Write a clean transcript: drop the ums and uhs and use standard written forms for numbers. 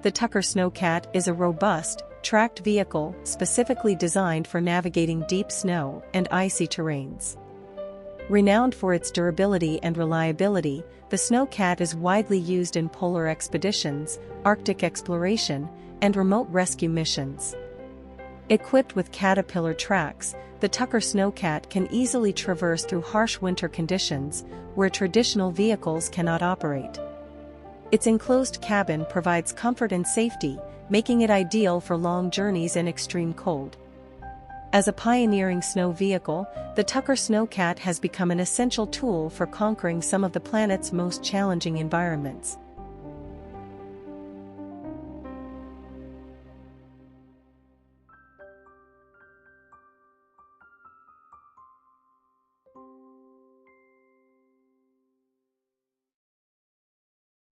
The Tucker Sno-Cat is a robust, tracked vehicle specifically designed for navigating deep snow and icy terrains. Renowned for its durability and reliability, the Sno-Cat is widely used in polar expeditions, Arctic exploration, and remote rescue missions. Equipped with caterpillar tracks, the Tucker Sno-Cat can easily traverse through harsh winter conditions where traditional vehicles cannot operate. Its enclosed cabin provides comfort and safety, making it ideal for long journeys in extreme cold. As a pioneering snow vehicle, the Tucker Sno-Cat has become an essential tool for conquering some of the planet's most challenging environments.